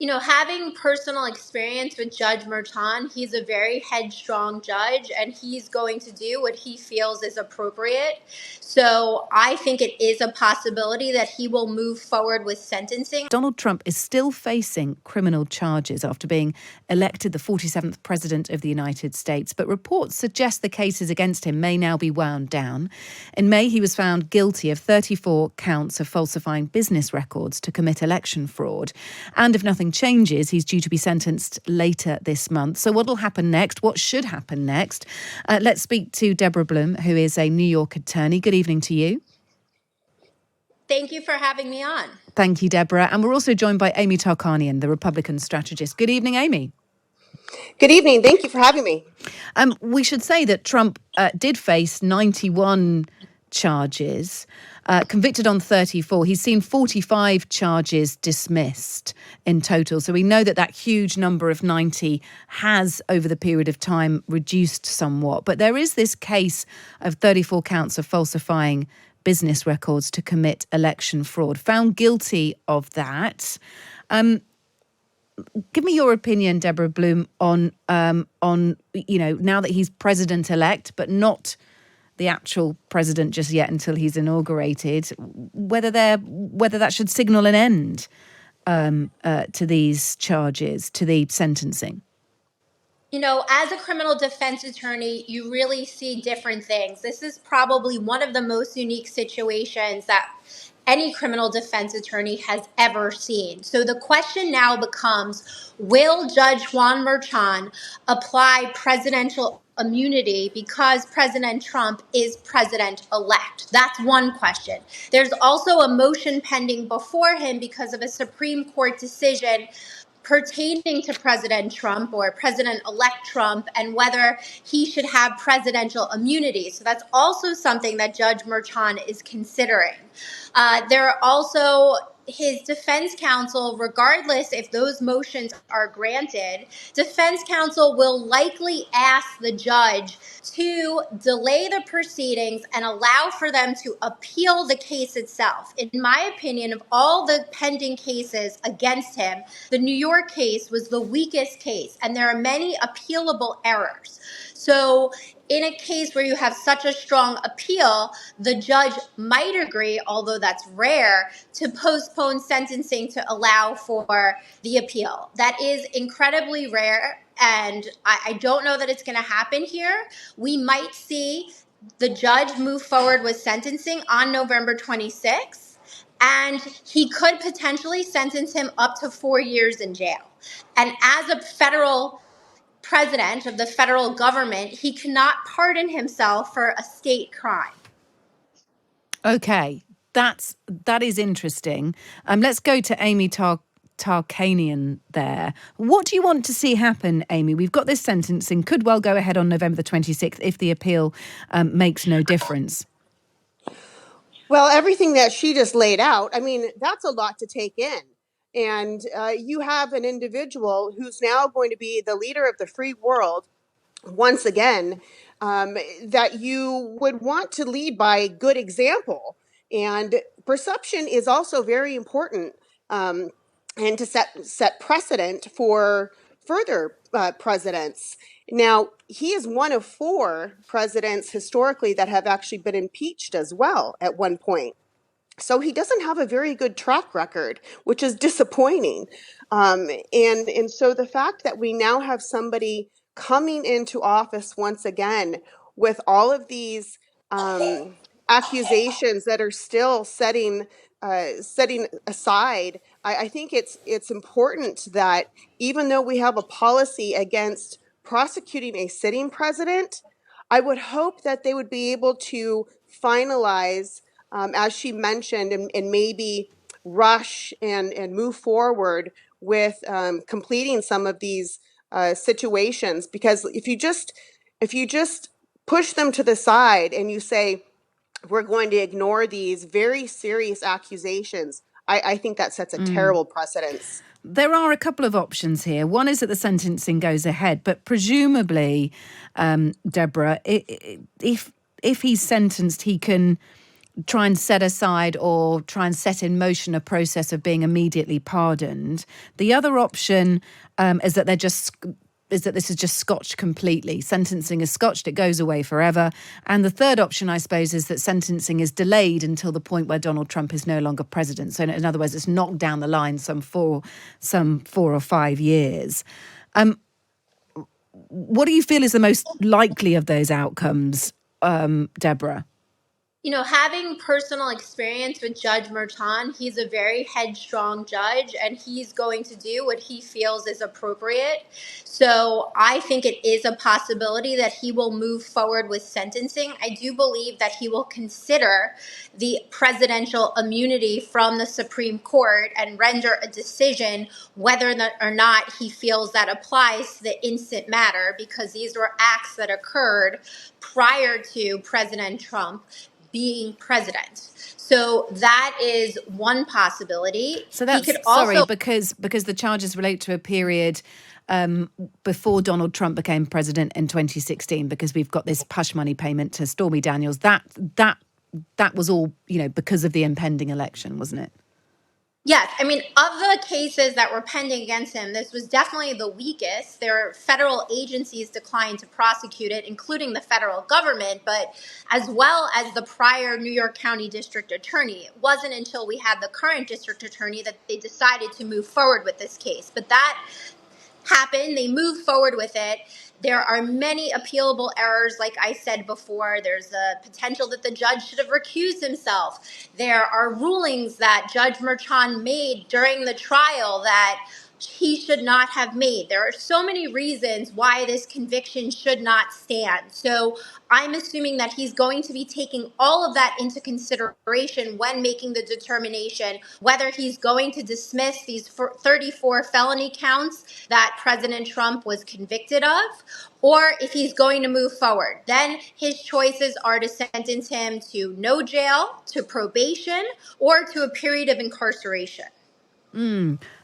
Having personal experience with Judge Merchan, he's a very headstrong judge, and he's going to do what he feels is appropriate. So I think it is a possibility that he will move forward with sentencing. Donald Trump is still facing criminal charges after being elected the 47th president of the United States, but reports suggest the cases against him may now be wound down. In May, he was found guilty of 34 counts of falsifying business records to commit election fraud. And if nothing changes, he's due to be sentenced later this month. So what will happen next? What should happen next? Let's speak to Deborah Blum, who is a New York attorney. Good evening to you. Thank you for having me on. Thank you, Deborah. And we're also joined by Amy Tarkanian, the Republican strategist. Good evening, Amy. Good evening. Thank you for having me. We should say that Trump did face 91 charges, convicted on 34. He's seen 45 charges dismissed in total. So we know that huge number of 90 has, over the period of time, reduced somewhat. But there is this case of 34 counts of falsifying business records to commit election fraud. Found guilty of that. Give me your opinion, Deborah Blum, on now that he's president-elect, but not the actual president just yet until he's inaugurated, whether that should signal an end to these charges, to the sentencing. As a criminal defense attorney, you really see different things. This is probably one of the most unique situations that any criminal defense attorney has ever seen. So the question now becomes, will Judge Juan Merchan apply presidential immunity because President Trump is president-elect? That's one question. There's also a motion pending before him because of a Supreme Court decision pertaining to President Trump or President-elect Trump and whether he should have presidential immunity. So that's also something that Judge Merchan is considering. There are also his defense counsel, regardless if those motions are granted, defense counsel will likely ask the judge to delay the proceedings and allow for them to appeal the case itself. In my opinion, of all the pending cases against him, the New York case was the weakest case, and there are many appealable errors. So in a case where you have such a strong appeal, the judge might agree, although that's rare, to postpone sentencing to allow for the appeal. That is incredibly rare, and I don't know that it's going to happen here. We might see the judge move forward with sentencing on November 26th, and he could potentially sentence him up to 4 years in jail. And as a federal president of the federal government, he cannot pardon himself for a state crime. Okay, that is interesting. Let's go to Amy Tarkanian there. What do you want to see happen, Amy? We've got this sentencing, could well go ahead on November the 26th if the appeal makes no difference. Well, everything that she just laid out, that's a lot to take in. And you have an individual who's now going to be the leader of the free world once again, that you would want to lead by good example. And perception is also very important, and to set precedent for further presidents. Now, he is one of 4 presidents historically that have actually been impeached as well at one point. So he doesn't have a very good track record, which is disappointing. And so the fact that we now have somebody coming into office once again with all of these accusations that are still setting aside, I think it's important that even though we have a policy against prosecuting a sitting president, I would hope that they would be able to finalize, as she mentioned, and maybe rush and move forward with completing some of these situations. Because if you just push them to the side and you say, we're going to ignore these very serious accusations, I think that sets a terrible precedence. There are a couple of options here. One is that the sentencing goes ahead, but presumably, Deborah, if he's sentenced, he can try and set aside or try and set in motion a process of being immediately pardoned. The other option is that this is just scotched completely. Sentencing is scotched, it goes away forever. And the third option, I suppose, is that sentencing is delayed until the point where Donald Trump is no longer president. So in other words, it's knocked down the line some 4 or 5 years. What do you feel is the most likely of those outcomes, Deborah? Having personal experience with Judge Merchan, he's a very headstrong judge, and he's going to do what he feels is appropriate. So I think it is a possibility that he will move forward with sentencing. I do believe that he will consider the presidential immunity from the Supreme Court and render a decision whether or not he feels that applies to the instant matter, because these were acts that occurred prior to President Trump being president. So that is one possibility. So that's because the charges relate to a period before Donald Trump became president in 2016, because we've got this hush money payment to Stormy Daniels. That was all, because of the impending election, wasn't it? Yes. I mean, of the cases that were pending against him, this was definitely the weakest. Their federal agencies declined to prosecute it, including the federal government, but as well as the prior New York County District Attorney. It wasn't until we had the current district attorney that they decided to move forward with this case. But that happened. They moved forward with it. There are many appealable errors, like I said before. There's a potential that the judge should have recused himself. There are rulings that Judge Merchan made during the trial that he should not have made. There are so many reasons why this conviction should not stand. So I'm assuming that he's going to be taking all of that into consideration when making the determination whether he's going to dismiss these 34 felony counts that President Trump was convicted of, or if he's going to move forward. Then his choices are to sentence him to no jail, to probation, or to a period of incarceration.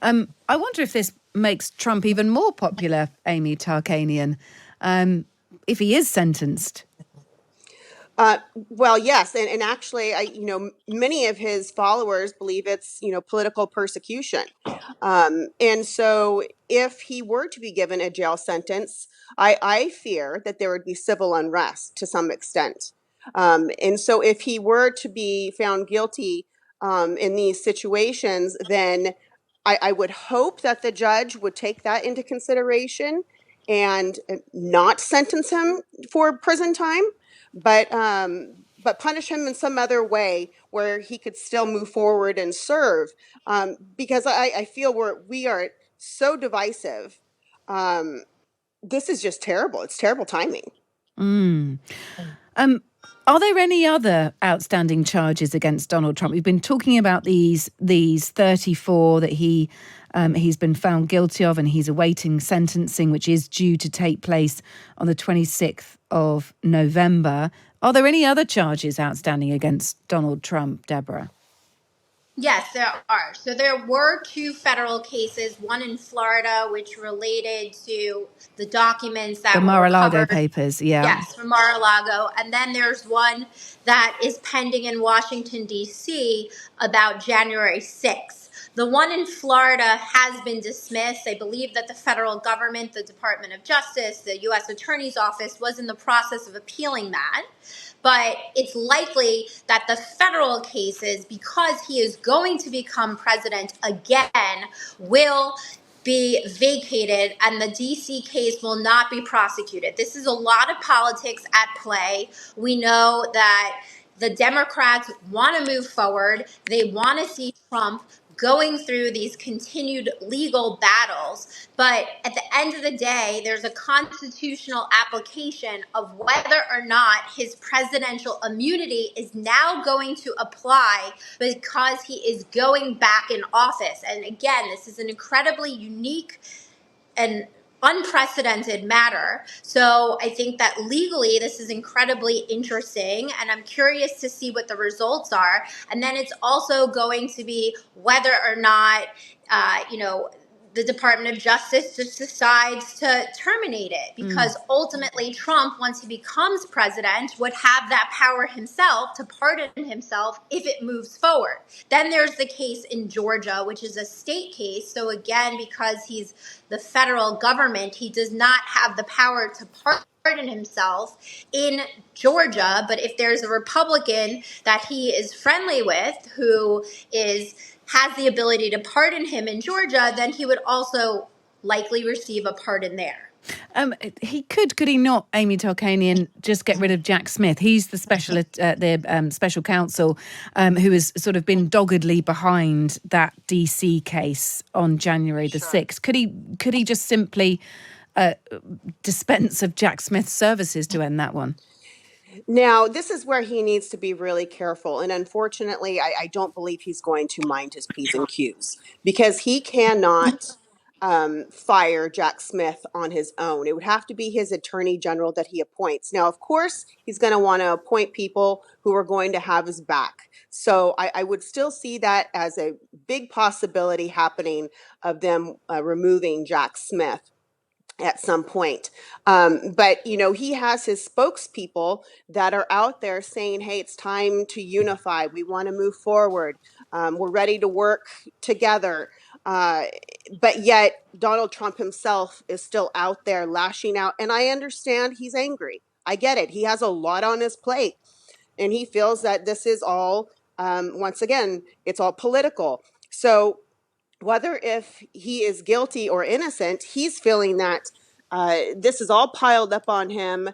I wonder if this makes Trump even more popular, Amy Tarkanian, if he is sentenced. Well, yes, and actually, many of his followers believe it's political persecution, and so if he were to be given a jail sentence, I fear that there would be civil unrest to some extent, and so if he were to be found guilty in these situations, then I would hope that the judge would take that into consideration and not sentence him for prison time, but punish him in some other way where he could still move forward and serve, because I feel we are so divisive. This is just terrible. It's terrible timing. Are there any other outstanding charges against Donald Trump? We've been talking about these 34 that he's been found guilty of, and he's awaiting sentencing, which is due to take place on the 26th of November. Are there any other charges outstanding against Donald Trump, Deborah? Yes, there are. So there were 2 federal cases, one in Florida, which related to the documents that The were Mar-a-Lago recovered. papers, yeah. Yes, from Mar-a-Lago. And then there's one that is pending in Washington, D.C. about January 6th. The one in Florida has been dismissed. I believe that the federal government, the Department of Justice, the U.S. Attorney's Office was in the process of appealing that. But it's likely that the federal cases, because he is going to become president again, will be vacated and the DC case will not be prosecuted. This is a lot of politics at play. We know that the Democrats want to move forward. They want to see Trump going through these continued legal battles. But at the end of the day, there's a constitutional application of whether or not his presidential immunity is now going to apply because he is going back in office. And again, this is an incredibly unique and unprecedented matter. So I think that legally this is incredibly interesting, and I'm curious to see what the results are. And then it's also going to be whether or not, the the Department of Justice just decides to terminate it, because ultimately Trump, once he becomes president, would have that power himself to pardon himself if it moves forward. Then there's the case in Georgia, which is a state case. So again, because he's the federal government, he does not have the power to pardon himself in Georgia. But if there's a Republican that he is friendly with who has the ability to pardon him in Georgia, then he would also likely receive a pardon there. He could he not, Amy Tarkanian, just get rid of Jack Smith? He's the special counsel who has sort of been doggedly behind that DC case on January the 6th. Could he just simply dispense of Jack Smith's services to end that one? Now, this is where he needs to be really careful. And unfortunately, I don't believe he's going to mind his P's and Q's, because he cannot fire Jack Smith on his own. It would have to be his attorney general that he appoints. Now, of course, he's going to want to appoint people who are going to have his back. So I would still see that as a big possibility happening of them removing Jack Smith at some point. But, he has his spokespeople that are out there saying, hey, it's time to unify. We want to move forward. We're ready to work together. But yet Donald Trump himself is still out there lashing out. And I understand he's angry. I get it. He has a lot on his plate. And he feels that this is all, once again, it's all political. So whether if he is guilty or innocent, he's feeling that this is all piled up on him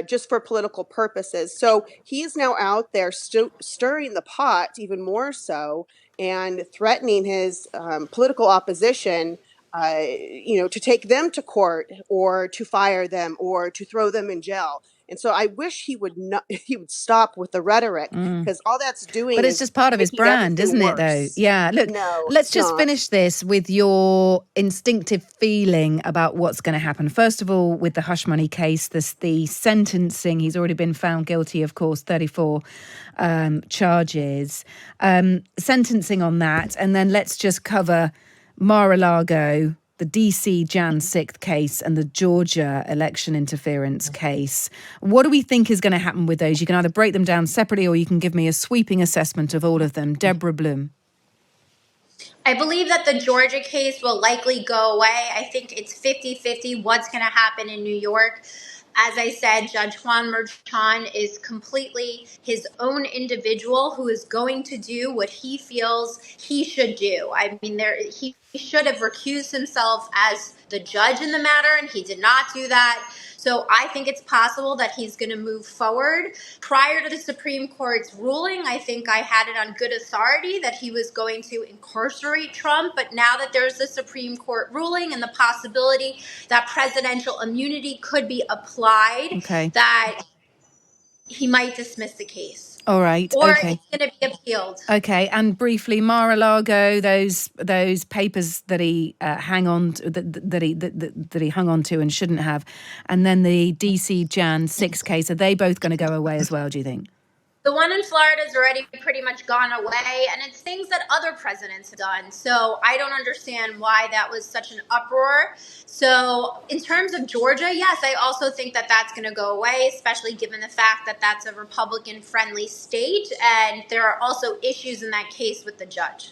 just for political purposes. So he's now out there stirring the pot even more so, and threatening his political opposition, to take them to court or to fire them or to throw them in jail. And so I wish he would stop with the rhetoric, because all that's doing But it's is just part of his making brand, everything isn't it, though? worse. Yeah. Look, No, let's it's just not. finish this with your instinctive feeling about what's going to happen. First of all, with the hush money case, the sentencing, he's already been found guilty, of course, 34 charges. Sentencing on that. And then let's just cover Mar-a-Lago, the DC Jan 6th case, and the Georgia election interference case. What do we think is going to happen with those? You can either break them down separately, or you can give me a sweeping assessment of all of them. Deborah Blum. I believe that the Georgia case will likely go away. I think it's 50-50 what's going to happen in New York. As I said, Judge Juan Merchan is completely his own individual who is going to do what he feels he should do. I mean, he should have recused himself as the judge in the matter, and he did not do that. So I think it's possible that he's going to move forward. Prior to the Supreme Court's ruling, I think I had it on good authority that he was going to incarcerate Trump. But now that there's the Supreme Court ruling and the possibility that presidential immunity could be applied, Okay. that he might dismiss the case. All right. Or Okay. it's going to be appealed. Okay, and briefly, Mar-a-Lago, those papers that he that he hung on to and shouldn't have, and then the DC Jan 6 case, are they both going to go away as well, do you think? The one in Florida has already pretty much gone away, and it's things that other presidents have done. So I don't understand why that was such an uproar. So in terms of Georgia, yes, I also think that that's going to go away, especially given the fact that that's a Republican-friendly state, and there are also issues in that case with the judge.